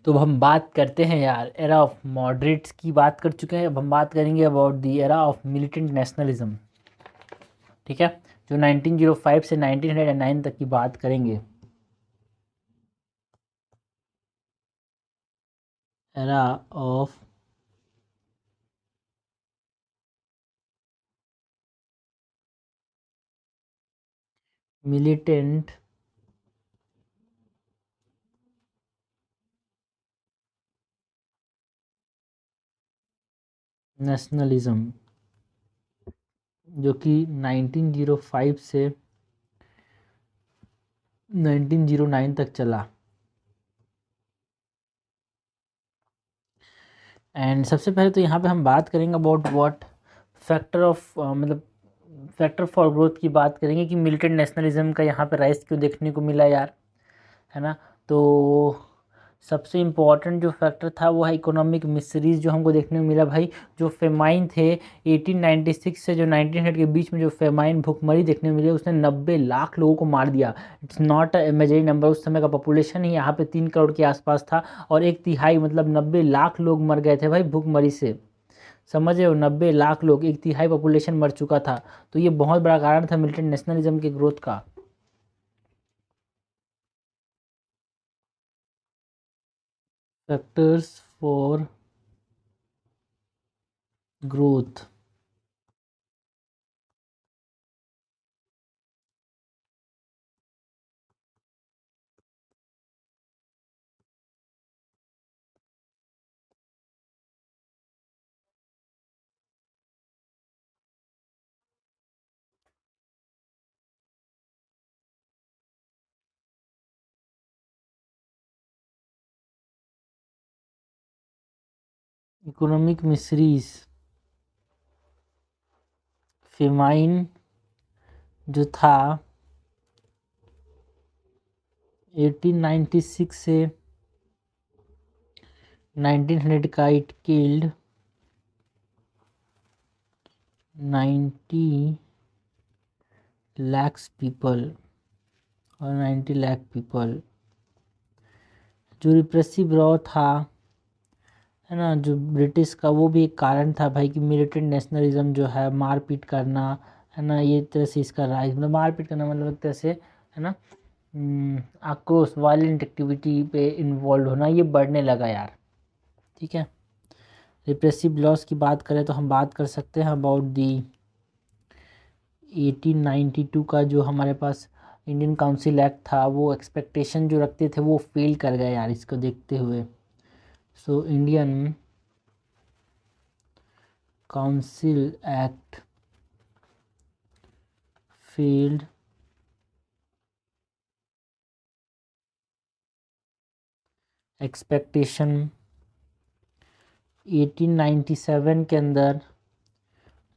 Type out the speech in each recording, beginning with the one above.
तो अब हम बात करते हैं यार एरा ऑफ मॉडरेट्स की बात कर चुके हैं, अब हम बात करेंगे about the era of militant nationalism. ठीक है, जो 1905 से 1909 तक की बात करेंगे। एरा ऑफ मिलिटेंट नेशनलिज्म, जो कि 1905 से 1909 तक चला। एंड सबसे पहले तो यहाँ पे हम बात करेंगे अबाउट व्हाट फैक्टर ऑफ मतलब फैक्टर फॉर ग्रोथ की बात करेंगे कि मिलिटेंट नेशनलिज्म का यहाँ पे राइज क्यों देखने को मिला यार, है ना। तो सबसे इम्पॉर्टेंट जो फैक्टर था वो है इकोनॉमिक मिसरीज जो हमको देखने को मिला भाई। जो फेमाइन थे 1896 से जो 1900 के बीच में जो फेमाइन भुखमरी देखने को मिली, उसने 90 लाख लोगों को मार दिया। It's not a imaginary number, उस समय का पॉपुलेशन ही यहाँ पे 3 करोड़ के आसपास था, और 1/3 मतलब 90 लाख लोग मर गए थे भाई भुखमरी से। समझ रहे हो, 90 लाख लोग, 1/3 पॉपुलेशन मर चुका था। तो ये बहुत बड़ा कारण था मिलिटेंट नेशनलिज्म के ग्रोथ का। Factors for growth. Economic miseries, famine जो था 1896 से 1900 का, इट किल्ड 90 lakhs पीपल, और 90 लाख पीपल। जो रिप्रेसिव रॉ था, है ना, जो ब्रिटिश का, वो भी एक कारण था भाई कि मिलिटेंट नेशनलिज्म जो है मारपीट करना, है ना, ये तरह से इसका राइज, मतलब मारपीट करना मतलब एक तरह से, है ना, आक्रोश, वायलेंट एक्टिविटी पे इन्वॉल्व होना, ये बढ़ने लगा यार। ठीक है, रिप्रेसिव लॉस की बात करें तो हम बात कर सकते हैं अबाउट दी 1892 का जो हमारे पास इंडियन काउंसिल एक्ट था, वो एक्सपेक्टेशन जो रखते थे वो फेल कर गए यार इसको देखते हुए। So Indian council act failed expectation. 1897 के अंदर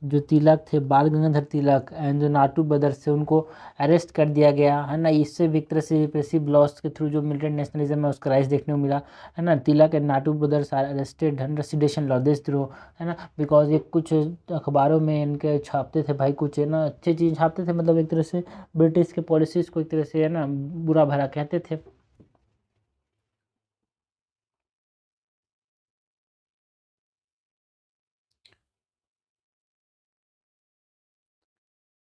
जो तिलक थे, बाल गंगाधर तिलक, एंड जो नाटू ब्रदर्स थे, उनको अरेस्ट कर दिया गया, है ना। इससे भी एक तरह से रिप्रेसिव लॉस के थ्रू जो मिलिटेंट नेशनलिज्म है उसका राइज देखने को मिला, है ना। Tilak and Natu brothers are arrested under sedition law, देश द्रोह, है ना, बिकॉज ये कुछ अखबारों में इनके छापते थे भाई, कुछ है ना अच्छी चीज़ छापते थे, मतलब एक तरह से ब्रिटिश के पॉलिसीज़ को एक तरह से, है ना, बुरा भला कहते थे।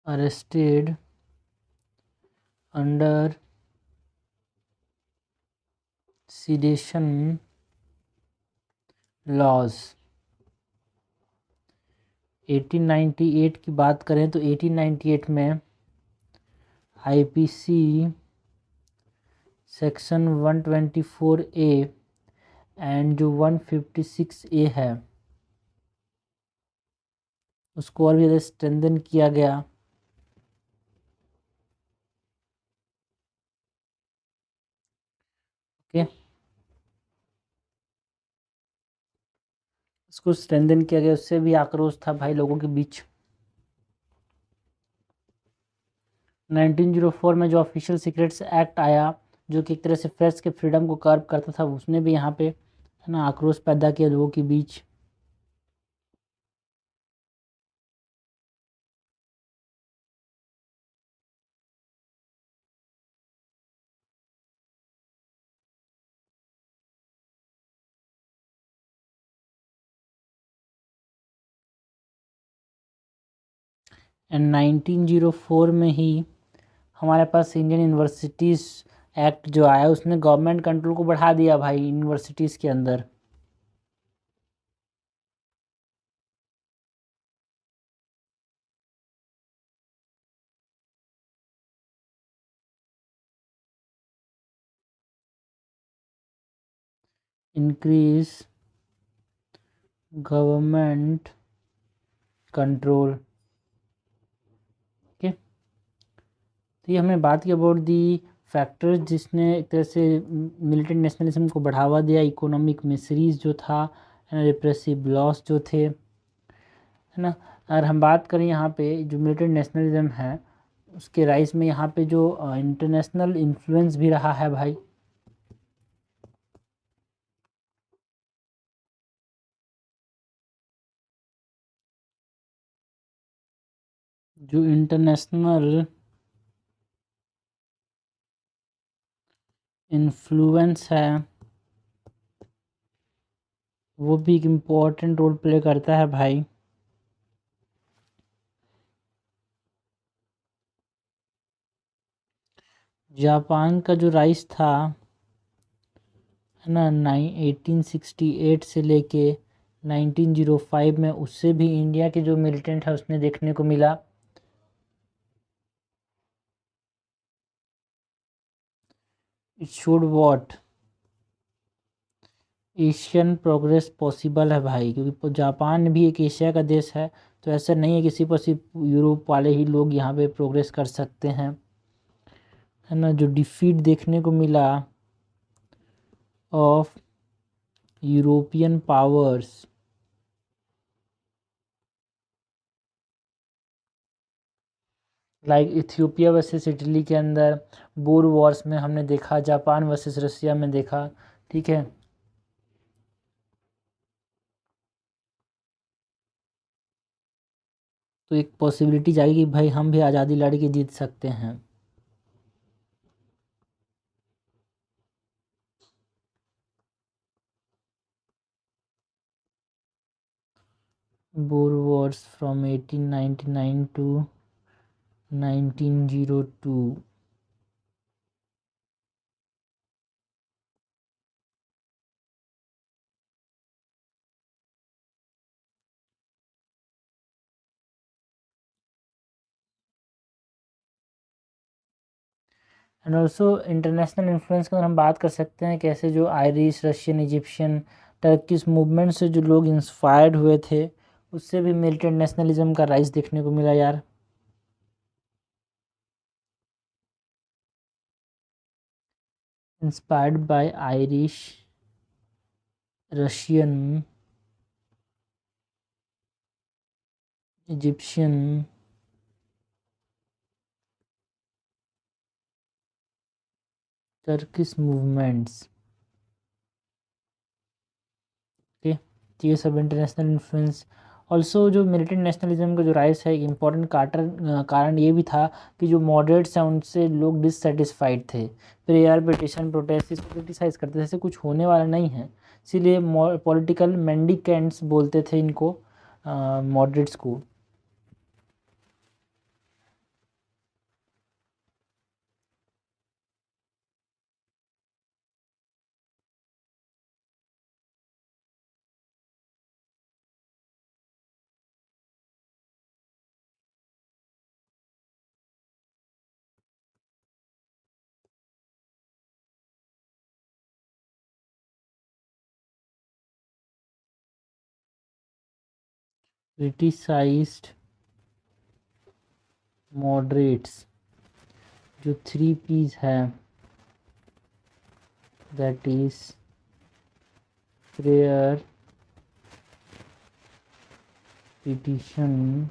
Arrested under sedation laws. 1898 की बात करें तो 1898 में आईपीसी सेक्शन 124A एंड जो 156A है उसको और भी ज़्यादा स्ट्रेंथन किया गया। ओके, उसको स्ट्रेंथन किया गया, उससे भी आक्रोश था भाई लोगों के बीच। 1904 में जो ऑफिशियल सीक्रेट्स एक्ट आया, जो कि एक तरह से प्रेस के फ्रीडम को कर्व करता था, उसने भी यहाँ पे, है ना, आक्रोश पैदा किया लोगों के बीच। एंड 1904 में ही हमारे पास इंडियन यूनिवर्सिटीज़ एक्ट जो आया उसने गवर्नमेंट कंट्रोल को बढ़ा दिया भाई यूनिवर्सिटीज़ के अंदर। Increase government control. ओके, तो ये हमने बात की अबाउट दी फैक्टर्स जिसने एक तरह से मिलिटेंट नेशनलिज्म को बढ़ावा दिया। इकोनॉमिक मिसरीज जो था, रिप्रेसिव लॉस जो थे, है ना। अगर हम बात करें यहाँ पे जो मिलिटेंट नेशनलिज्म है उसके राइज में यहाँ पे जो इंटरनेशनल इन्फ्लुएंस भी रहा है भाई। जो इंटरनेशनल इन्फ्लुएंस है वो भी एक इम्पोर्टेंट रोल प्ले करता है भाई। जापान का जो राइज था, है ना, 1868 से लेके 1905 में, उससे भी इंडिया के जो मिलिटेंट है उसने देखने को मिला। It should what Asian progress possible है भाई, क्योंकि जापान भी एक एशिया का देश है, तो ऐसा नहीं है किसी पर सिर्फ यूरोप वाले ही लोग यहाँ पे प्रोग्रेस कर सकते हैं, है ना। जो डिफीट देखने को मिला of European powers, like Ethiopia versus Italy के अंदर, बोर वॉर्स में हमने देखा, जापान वर्सेस रसिया में देखा, ठीक है। तो एक पॉसिबिलिटी जाएगी कि भाई हम भी आज़ादी लड़ के जीत सकते हैं। Boer wars from 1899 to 1902। And also international influence की अगर हम बात कर सकते हैं, कैसे जो Irish, Russian, Egyptian, Turkish movement से जो लोग इंस्पायर्ड हुए थे उससे भी मिलिटेंट नेशनलिज्म का राइज देखने को मिला यार। Inspired by Irish, Russian, Egyptian, Turkish movements. Okay, तो ये सब इंटरनेशनल इन्फ्लुएंस। ऑल्सो जो मिलिटेंट नेशनलिज्म का जो राइज है, एक इम्पॉर्टेंट कारण ये भी था कि जो मॉडरेट्स हैं उनसे लोग डिससेटिस्फाइड थे, प्रेयर, पिटिशन, प्रोटेस्ट, इसको क्रिटिसाइज करते थे, जैसे कुछ होने वाला नहीं है, इसीलिए पॉलिटिकल मेंडिकेंट्स बोलते थे इनको, मॉडरेट्स को। क्रिटिसाइज्ड मॉडरेट्स, जो 3 P's है, that is prayer, petition,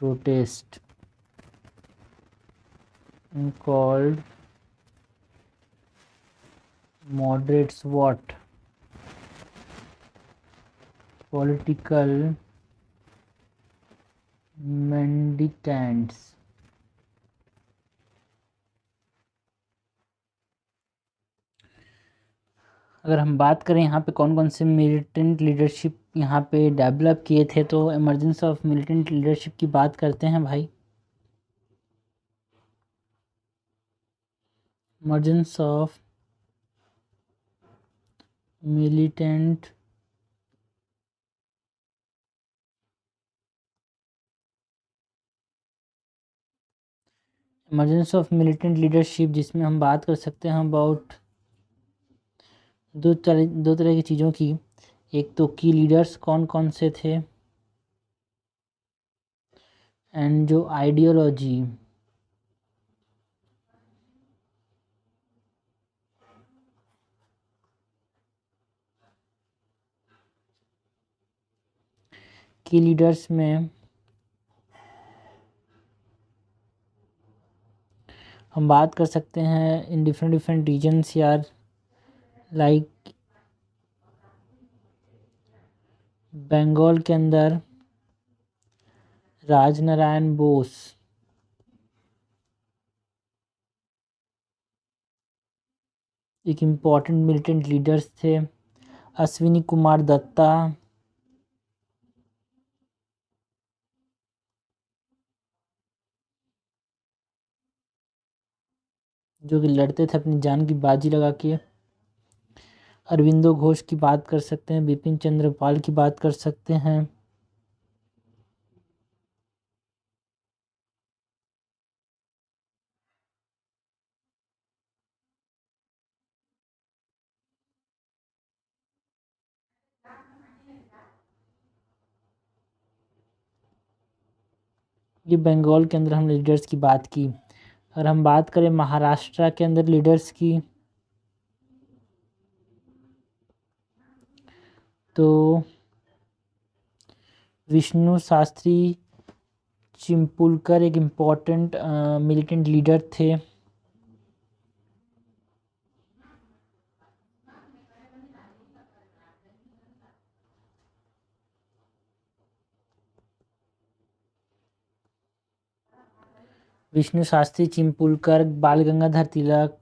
protest, called moderates what? Political mendicants। अगर हम बात करें यहाँ पे कौन कौन से मिलिटेंट लीडरशिप यहाँ पे डेवलप किए थे, तो इमरजेंस ऑफ मिलिटेंट लीडरशिप की बात करते हैं भाई। इमरजेंस ऑफ मिलिटेंट लीडरशिप, जिसमें हम बात कर सकते हैं अबाउट दो तरह की चीज़ों की। एक तो की लीडर्स कौन कौन से थे, एंड जो आइडियोलॉजी, की लीडर्स में हम बात कर सकते हैं इन डिफरेंट रीजन्स यार, लाइक बंगाल के अंदर राजनारायण बोस, एक इम्पॉर्टेंट मिलिटेंट लीडर्स थे। अश्विनी कुमार दत्ता, जो कि लड़ते थे अपनी जान की बाजी लगा के। अरविंदो घोष की बात कर सकते हैं, बिपिन चंद्र पाल की बात कर सकते हैं। ये बंगाल के अंदर हम लीडर्स की बात की। और हम बात करें महाराष्ट्र के अंदर लीडर्स की, तो विष्णु शास्त्री चिंपुलकर एक इम्पॉर्टेंट मिलिटेंट लीडर थे। विष्णु शास्त्री चिंपुलकर, बाल गंगाधर तिलक,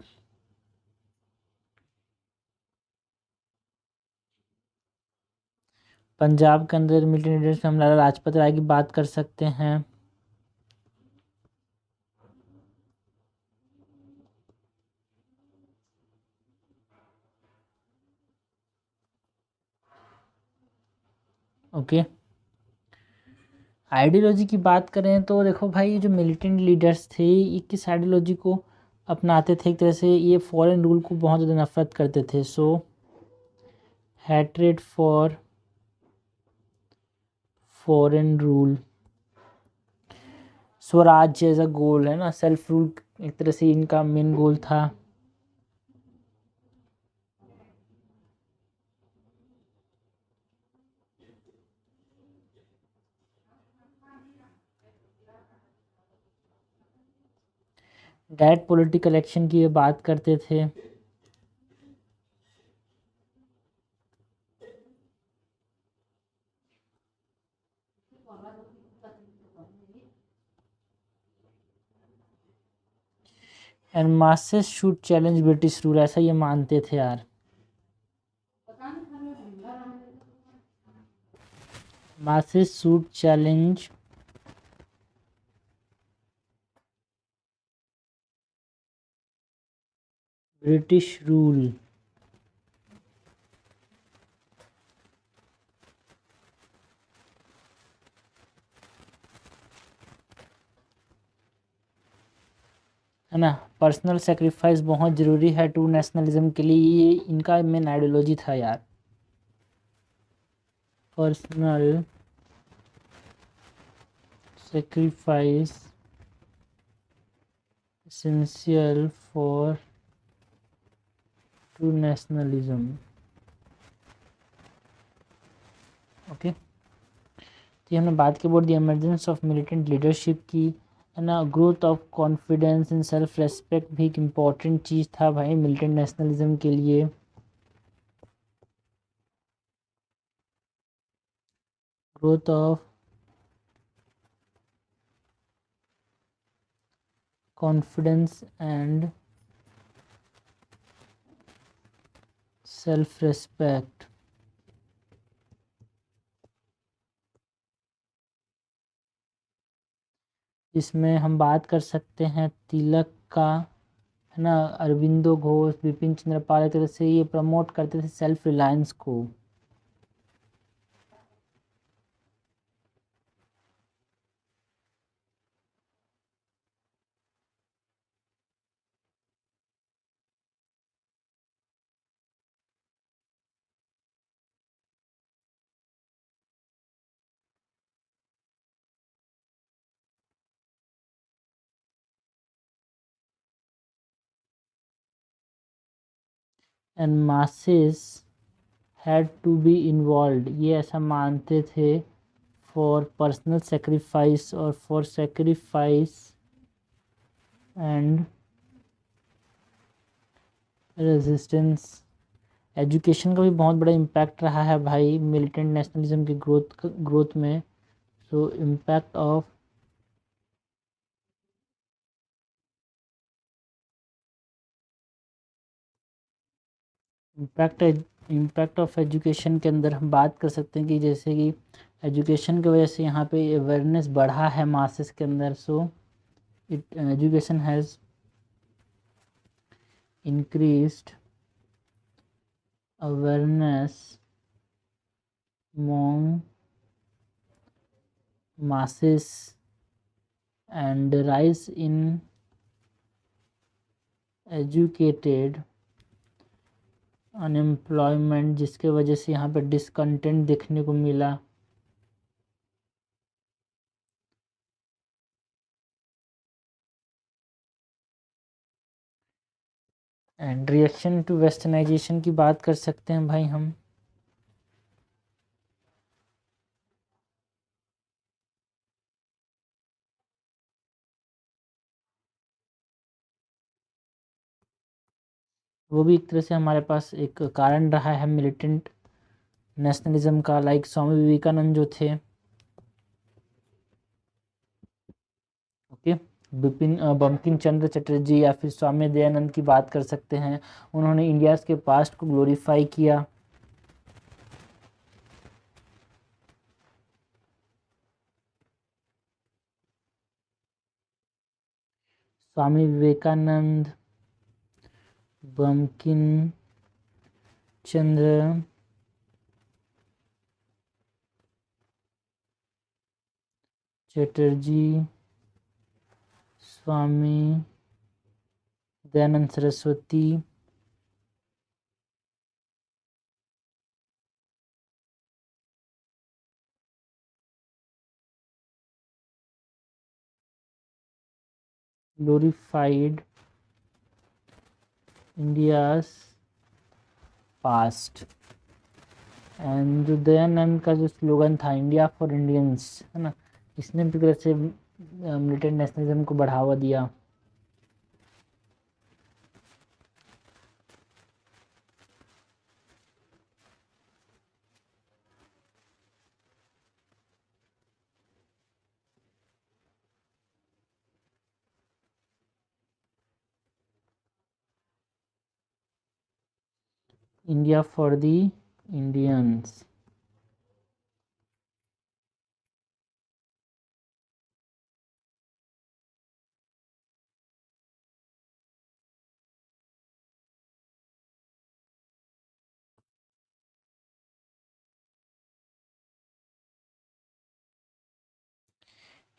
पंजाब के अंदर मिलिटेंट लीडर्स में हम लाला लाजपत राय की बात कर सकते हैं। ओके, आइडियोलॉजी की बात करें तो देखो भाई, जो मिलिटेंट लीडर्स थे ये किस आइडियोलॉजी को अपनाते थे, एक तरह से ये फॉरेन रूल को बहुत ज़्यादा नफरत करते थे। सो हैट्रेड फॉर फॉरेन रूल, स्वराज्य एज अ गोल है ना, सेल्फ रूल एक तरह से इनका मेन गोल था। डायरेक्ट पॉलिटिकल एक्शन की ये बात करते थे। And masses should challenge British rule, ऐसा ये मानते थे यार। Masses should challenge British rule. है ना, पर्सनल सेक्रीफाइस बहुत ज़रूरी है ट्रू नेशनलिज्म के लिए, ये इनका मेन आइडियोलॉजी था यार। Personal sacrifice essential for true nationalism. Okay, तो हमने बात की about the emergence of militant leadership की, है ना। Growth of confidence and self respect भी एक इम्पॉर्टेंट चीज़ था भाई मिलिटेंट नेशनलिज्म के लिए। Growth of confidence and self respect, इसमें हम बात कर सकते हैं तिलक का, है ना, अरविंदो घोष, बिपिन चंद्र पाल, एक तरह से ये प्रमोट करते थे सेल्फ रिलायंस को। And masses had to be involve, ये ऐसा मानते थे, फॉर पर्सनल सेक्रीफाइस और for sacrifice and resistance. Education का भी बहुत बड़ा इम्पैक्ट रहा है भाई मिलिटेंट नेशनलिज्म की ग्रोथ में। सो impact of impact of education के अंदर हम बात कर सकते हैं कि जैसे कि एजुकेशन की वजह से यहाँ पे अवेयरनेस बढ़ा है मासेस के अंदर। So it education has increased awareness among masses and rise in educated unemployment, जिसके वजह से यहाँ पे डिसकंटेंट देखने को मिला। एंड रिएक्शन टू वेस्टर्नाइजेशन की बात कर सकते हैं भाई हम। वो भी एक तरह से हमारे पास एक कारण रहा है मिलिटेंट नेशनलिज्म का, लाइक स्वामी विवेकानंद जो थे, ओके, बंकिम चंद्र चटर्जी या फिर स्वामी दयानंद की बात कर सकते हैं। उन्होंने इंडिया के पास्ट को ग्लोरीफाई किया। Swami Vivekananda, Bankim Chandra Chatterjee, Swami Dayanand Saraswati, glorified India's past. And जो दयानंद का जो स्लोगन था इंडिया फॉर इंडियंस, है ना, इसने भी तरह से मिलिटेंट नेशनलिज्म को बढ़ावा दिया। India for the Indians.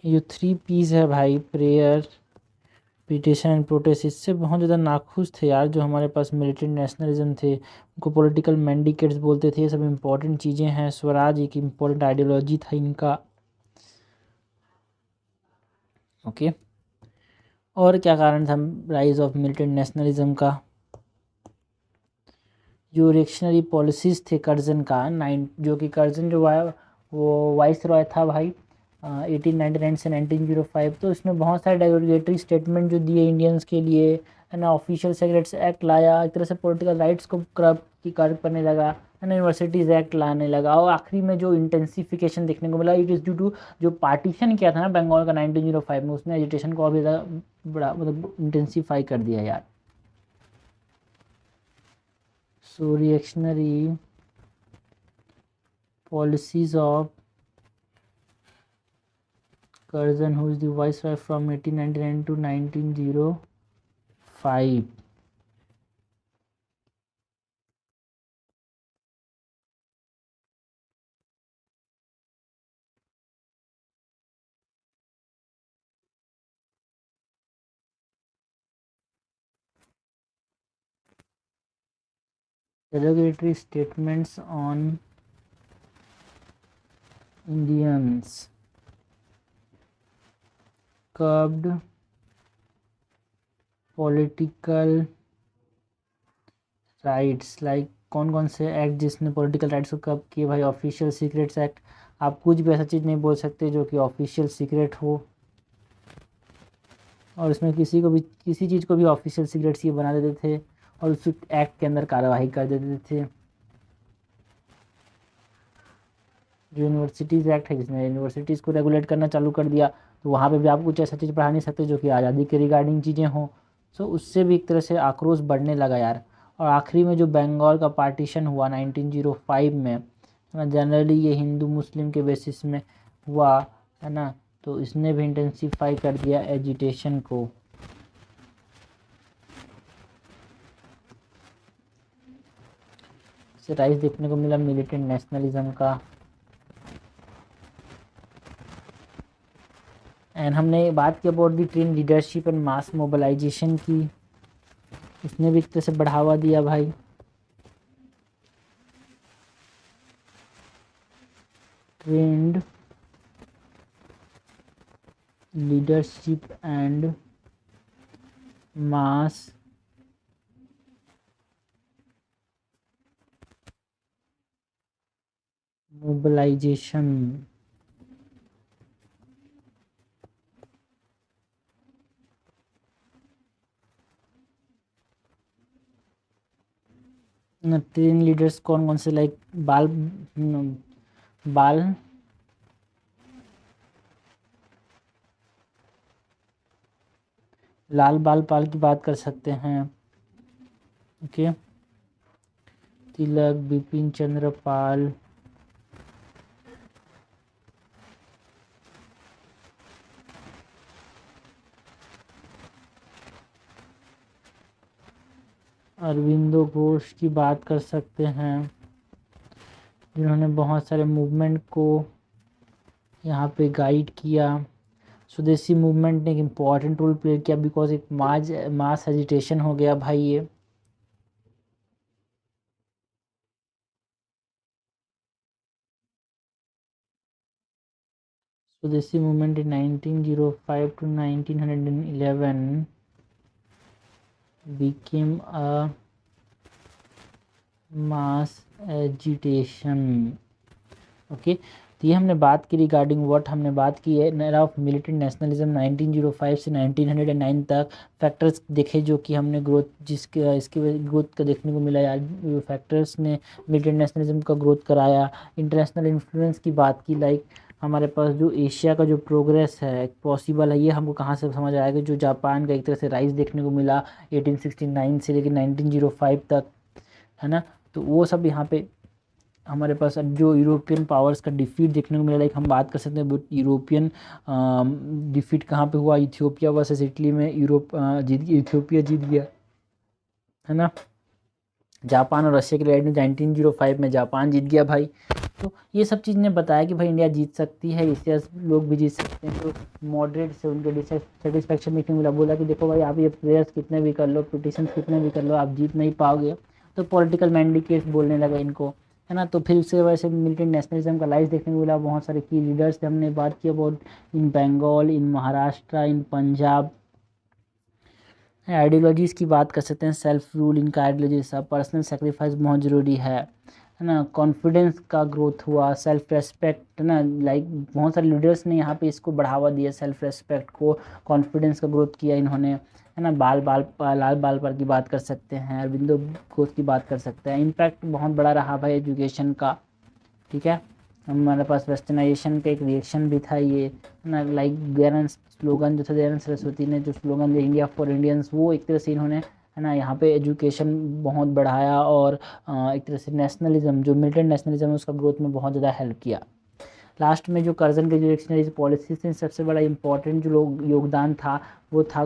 ये 3 P's है भाई, प्रेयर, पिटिशन एंड प्रोटेस्ट, इससे बहुत ज़्यादा नाखुश थे यार जो हमारे पास मिलिटेंट नेशनलिज्म थे। उनको पॉलिटिकल मैंडिकेट्स बोलते थे। ये सब इम्पोर्टेंट चीज़ें हैं। स्वराज एक इम्पोर्टेंट आइडियोलॉजी था इनका, ओके। और क्या कारण था राइज ऑफ मिलिटेंट नेशनलिज्म का? जो रिएक्शनरी पॉलिसीज़ थे कर्जन का, जो कि कर्जन जो वो वाइस रॉय था भाई 1899 से 1905, तो इसमें बहुत सारे डेरोगेटरी स्टेटमेंट जो दिए इंडियंस के लिए, है ना, ऑफिशियल सेक्रेट्स एक्ट लाया, एक तरह से पॉलिटिकल राइट्स को करप्ट करने लगा, है ना, यूनिवर्सिटीज़ एक्ट लाने लगा, और आखिरी में जो इंटेंसिफिकेशन देखने को मिला, इट इज़ ड्यू टू जो पार्टीशन किया था ना बंगाल का 1905 में, उसने एजिटेशन को और भी ज़्यादा बड़ा मतलब इंटेंसीफाई कर दिया यार। So reactionary policies of Curzon, who is the viceroy from 1899 to 1905. Derogatory statements on Indians, curbed political rights, like कौन कौन से एक्ट जिसने पॉलिटिकल राइट्स को कब किए भाई? ऑफिशियल सीक्रेट्स एक्ट, आप कुछ भी ऐसा चीज़ नहीं बोल सकते जो कि ऑफिशियल सीक्रेट हो, और इसमें किसी चीज़ को भी ऑफिशियल सीक्रेट्स ये बना देते थे और उस एक्ट के अंदर कार्यवाही कर देते थे। जो यूनिवर्सिटीज़ एक्ट है जिसने यूनिवर्सिटीज़ को रेगुलेट करना चालू कर दिया, तो वहाँ पे भी आप कुछ ऐसा चीज़ पढ़ा नहीं सकते जो कि आज़ादी के रिगार्डिंग चीज़ें हों। सो उससे भी एक तरह से आक्रोश बढ़ने लगा यार। और आखिरी में जो बंगाल का पार्टीशन हुआ 1905 में, है ना, जनरली ये हिंदू मुस्लिम के बेसिस में हुआ, है ना, तो इसने भी इंटेंसिफाई कर दिया एजिटेशन को। इससे राइज देखने को मिला मिलिटेंट नेशनलिज्म का। एंड हमने बात की about the train leadership and mass mobilisation की, इसने भी एक तरह से बढ़ावा दिया भाई। Trend leadership and mass mobilisation. Train leaders कौन कौन से, लाइक बाल लाल बाल पाल की बात कर सकते हैं, ओके, तिलक, बिपिन चंद्र पाल, अरविंदो घोष की बात कर सकते हैं, जिन्होंने बहुत सारे मूवमेंट को यहाँ पे गाइड किया। स्वदेशी मूवमेंट ने एक इम्पॉर्टेंट रोल प्ले किया बिकॉज एक मास एजिटेशन हो गया भाई ये। स्वदेशी movement in 1905 to 1911 became a mass agitation, okay. तो ये हमने बात की रिगार्डिंग व्हाट, हमने बात की है एरा ऑफ मिलिटेंट नेशनलिज्म 1905 से 1909 तक। फैक्टर्स देखे जो कि हमने ग्रोथ जिसके इसके ग्रोथ का देखने को मिला यार, फैक्टर्स ने मिलिटेंट नेशनलिज्म का ग्रोथ कराया। इंटरनेशनल इन्फ्लुएंस की बात की, लाइक हमारे पास जो एशिया का जो प्रोग्रेस है पॉसिबल है, ये हमको कहाँ से समझ आएगा, जो जापान का एक तरह से राइज देखने को मिला 1869 से लेकर 1905 तक, है ना। तो वो सब यहाँ पे हमारे पास जो यूरोपियन पावर्स का डिफीट देखने को मिला, लाइक हम बात कर सकते हैं यूरोपियन डिफीट कहाँ पे हुआ, इथियोपिया वर्सेस इटली में इथियोपिया जीत गया, है ना। जापान और रशिया की लड़ाई में 1905 में जापान जीत गया भाई। तो ये सब चीज़ ने बताया कि भाई इंडिया जीत सकती है, इससे लोग भी जीत सकते हैं। तो मॉडरेट से उनके डिससेटिस्फैक्शन देखने को मिला, बोला कि देखो भाई आप ये प्रेयर्स कितने भी कर लो, पिटिशंस कितने भी कर लो, आप जीत नहीं पाओगे। तो पॉलिटिकल मैंडेकेट्स बोलने लगा इनको, है ना। तो फिर उससे वैसे मिलिटेंट नेशनलिज्म का लाइज देखने को मिला। बहुत सारे की लीडर्स थे, हमने बात की about in Bengal, in Maharashtra, in Punjab. Ideologies की बात कर सकते हैं, सेल्फ रूल इनका आइडियोलॉजी सब, पर्सनल सेक्रीफाइस बहुत ज़रूरी है ना। कॉन्फिडेंस का ग्रोथ हुआ, सेल्फ रेस्पेक्ट, है ना, लाइक बहुत सारे लीडर्स ने यहाँ पे इसको बढ़ावा दिया, सेल्फ रेस्पेक्ट को, कॉन्फिडेंस का ग्रोथ किया इन्होंने, है ना। लाल बाल पर की बात कर सकते हैं, अरविंदो घोष की बात कर सकते हैं। इम्पैक्ट बहुत बड़ा रहा भाई एजुकेशन का, ठीक है। हमारे पास वेस्टर्नाइजेशन का एक रिएक्शन भी था ये, है ना। लाइक दयानंद स्लोगन जो था, दयानंद सरस्वती ने जो स्लोगन दिया इंडिया फॉर इंडियंस, वो एक तरह से इन्होंने, है ना। यहाँ पे एजुकेशन बहुत बढ़ाया और एक तरह से नेशनलिज्म, जो मिलिटेंट नेशनलिज्म है उसका ग्रोथ में बहुत ज़्यादा हेल्प किया। लास्ट में जो कर्जन के जो एक्शनरीज पॉलिसीज थे, सबसे बड़ा इंपॉर्टेंट जो लोग योगदान था वो था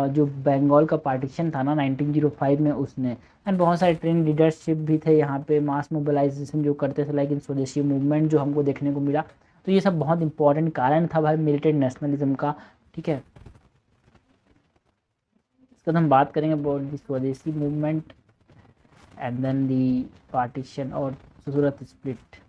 जो बंगाल का पार्टीशन था ना 1905 में, उसने। एंड बहुत सारे ट्रेन लीडरशिप भी थे यहाँ पे, मास मोबिलाइजेशन जो करते थे, लाइक इन स्वदेशी मूवमेंट जो हमको देखने को मिला। तो ये सब बहुत इंपॉर्टेंट कारण था भाई मिलिटेंट नेशनलिज्म का, ठीक है। इसके बाद हम बात करेंगे about the swadeshi movement and then the partition और सूरत स्प्लिट।